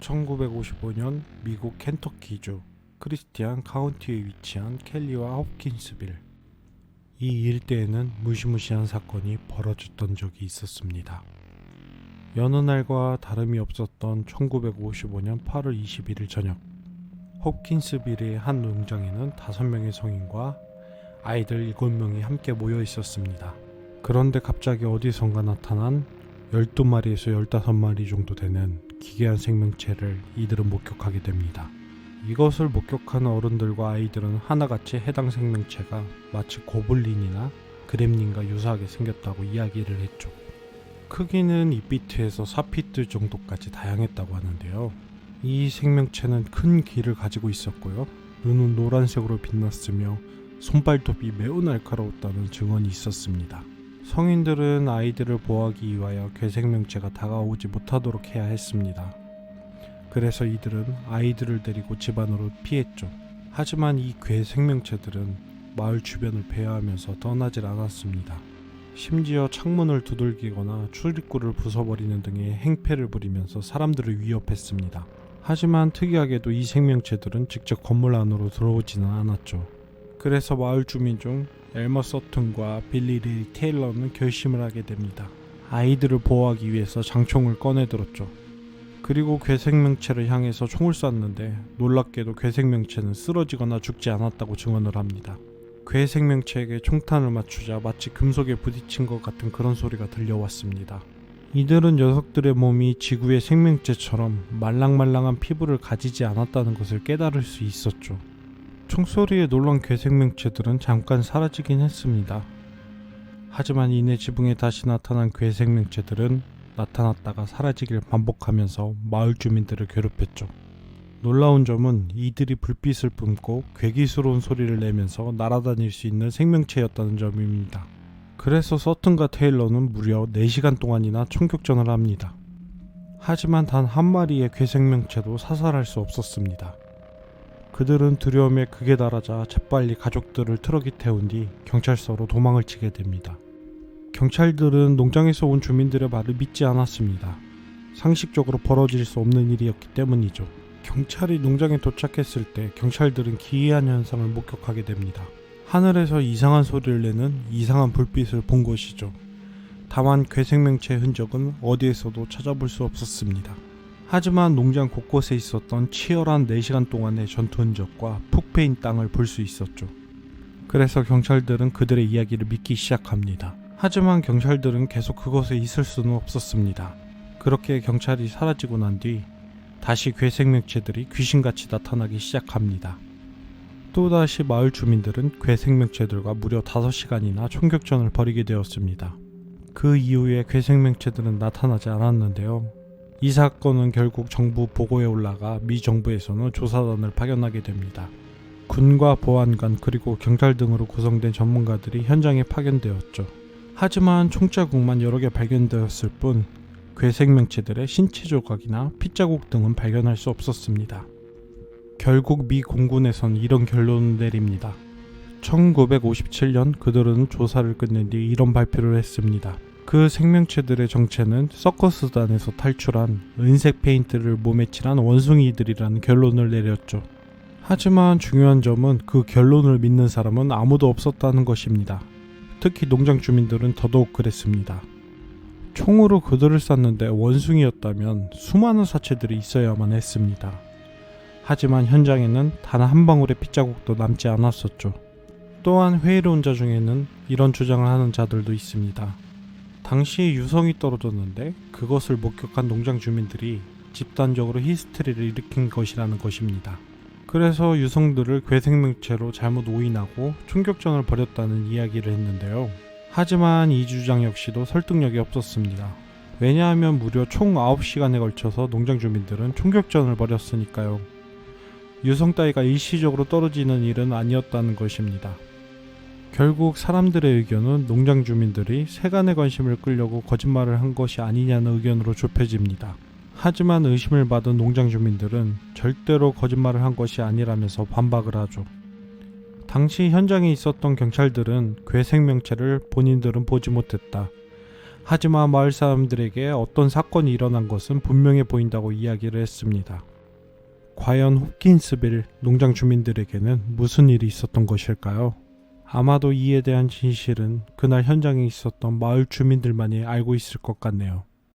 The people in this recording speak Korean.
1955년 미국 켄터키주 크리스티안 카운티에 위치한 켈리와 홉킨스빌. 이 일대에는 무시무시한 사건이 벌어졌던 적이 있었습니다. 여느 날과 다름이 없었던 1955년 8월 21일 저녁, 홉킨스빌의 한 농장에는 5명의 성인과 아이들 7명이 함께 모여 있었습니다. 그런데 갑자기 어디선가 나타난 12마리에서 15마리 정도 되는 기괴한 생명체를 이들은 목격하게 됩니다. 이것을 목격한 어른들과 아이들은 하나같이 해당 생명체가 마치 고블린이나 그렘린과 유사하게 생겼다고 이야기를 했죠. 크기는 2피트에서 4피트 정도까지 다양했다고 하는데요. 이 생명체는 큰 귀를 가지고 있었고요. 눈은 노란색으로 빛났으며 손발톱이 매우 날카로웠다는 증언이 있었습니다. 성인들은 아이들을 보호하기 위하여 괴생명체가 다가오지 못하도록 해야 했습니다. 그래서 이들은 아이들을 데리고 집 안으로 피했죠. 하지만 이 괴생명체들은 마을 주변을 배회하면서 떠나질 않았습니다. 심지어 창문을 두들기거나 출입구를 부숴버리는 등의 행패를 부리면서 사람들을 위협했습니다. 하지만 특이하게도 이 생명체들은 직접 건물 안으로 들어오지는 않았죠. 그래서 마을 주민 중 엘머 서튼과 빌리 리 테일러는 결심을 하게 됩니다. 아이들을 보호하기 위해서 장총을 꺼내들었죠. 그리고 괴생명체를 향해서 총을 쐈는데 놀랍게도 괴생명체는 쓰러지거나 죽지 않았다고 증언을 합니다. 괴생명체에게 총탄을 맞추자 마치 금속에 부딪힌 것 같은 그런 소리가 들려왔습니다. 이들은 녀석들의 몸이 지구의 생명체처럼 말랑말랑한 피부를 가지지 않았다는 것을 깨달을 수 있었죠. 총소리에 놀란 괴생명체들은 잠깐 사라지긴 했습니다. 하지만 이내 지붕에 다시 나타난 괴생명체들은 나타났다가 사라지길 반복하면서 마을 주민들을 괴롭혔죠. 놀라운 점은 이들이 불빛을 뿜고 괴기스러운 소리를 내면서 날아다닐 수 있는 생명체였다는 점입니다. 그래서 서튼과 테일러는 무려 4시간 동안이나 총격전을 합니다. 하지만 단 한 마리의 괴생명체도 사살할 수 없었습니다. 그들은 두려움에 극에 달하자 재빨리 가족들을 트럭에 태운 뒤 경찰서로 도망을 치게 됩니다. 경찰들은 농장에서 온 주민들의 말을 믿지 않았습니다. 상식적으로 벌어질 수 없는 일이었기 때문이죠. 경찰이 농장에 도착했을 때 경찰들은 기이한 현상을 목격하게 됩니다. 하늘에서 이상한 소리를 내는 이상한 불빛을 본 것이죠. 다만 괴생명체의 흔적은 어디에서도 찾아볼 수 없었습니다. 하지만 농장 곳곳에 있었던 치열한 4시간 동안의 전투 흔적과 푹 패인 땅을 볼 수 있었죠. 그래서 경찰들은 그들의 이야기를 믿기 시작합니다. 하지만 경찰들은 계속 그곳에 있을 수는 없었습니다. 그렇게 경찰이 사라지고 난 뒤 다시 괴생명체들이 귀신같이 나타나기 시작합니다. 또다시 마을 주민들은 괴생명체들과 무려 5시간이나 총격전을 벌이게 되었습니다. 그 이후에 괴생명체들은 나타나지 않았는데요. 이 사건은 결국 정부 보고에 올라가 미 정부에서는 조사단을 파견하게 됩니다. 군과 보안관 그리고 경찰 등으로 구성된 전문가들이 현장에 파견되었죠. 하지만 총자국만 여러 개 발견되었을 뿐 괴생명체들의 신체 조각이나 핏자국 등은 발견할 수 없었습니다. 결국 미 공군에선 이런 결론을 내립니다. 1957년 그들은 조사를 끝낸 뒤 이런 발표를 했습니다. 그 생명체들의 정체는 서커스단에서 탈출한 은색 페인트를 몸에 칠한 원숭이들이라는 결론을 내렸죠. 하지만 중요한 점은 그 결론을 믿는 사람은 아무도 없었다는 것입니다. 특히 농장 주민들은 더더욱 그랬습니다. 총으로 그들을 쐈는데 원숭이였다면 수많은 사체들이 있어야만 했습니다. 하지만 현장에는 단 한 방울의 핏자국도 남지 않았었죠. 또한 회의로운 자 중에는 이런 주장을 하는 자들도 있습니다. 당시 유성이 떨어졌는데 그것을 목격한 농장 주민들이 집단적으로 히스테리를 일으킨 것이라는 것입니다. 그래서 유성들을 괴생명체로 잘못 오인하고 총격전을 벌였다는 이야기를 했는데요. 하지만 이 주장 역시도 설득력이 없었습니다. 왜냐하면 무려 총 9시간에 걸쳐서 농장 주민들은 총격전을 벌였으니까요. 유성 따위가 일시적으로 떨어지는 일은 아니었다는 것입니다. 결국 사람들의 의견은 농장 주민들이 세간의 관심을 끌려고 거짓말을 한 것이 아니냐는 의견으로 좁혀집니다. 하지만 의심을 받은 농장 주민들은 절대로 거짓말을 한 것이 아니라면서 반박을 하죠. 당시 현장에 있었던 경찰들은 괴생명체를 본인들은 보지 못했다. 하지만 마을 사람들에게 어떤 사건이 일어난 것은 분명해 보인다고 이야기를 했습니다. 과연 홉킨스빌 농장 주민들에게는 무슨 일이 있었던 것일까요? 아마도 이에 대한 진실은 그날 현장에 있었던 마을 주민들만이 알고 있을 것 같네요.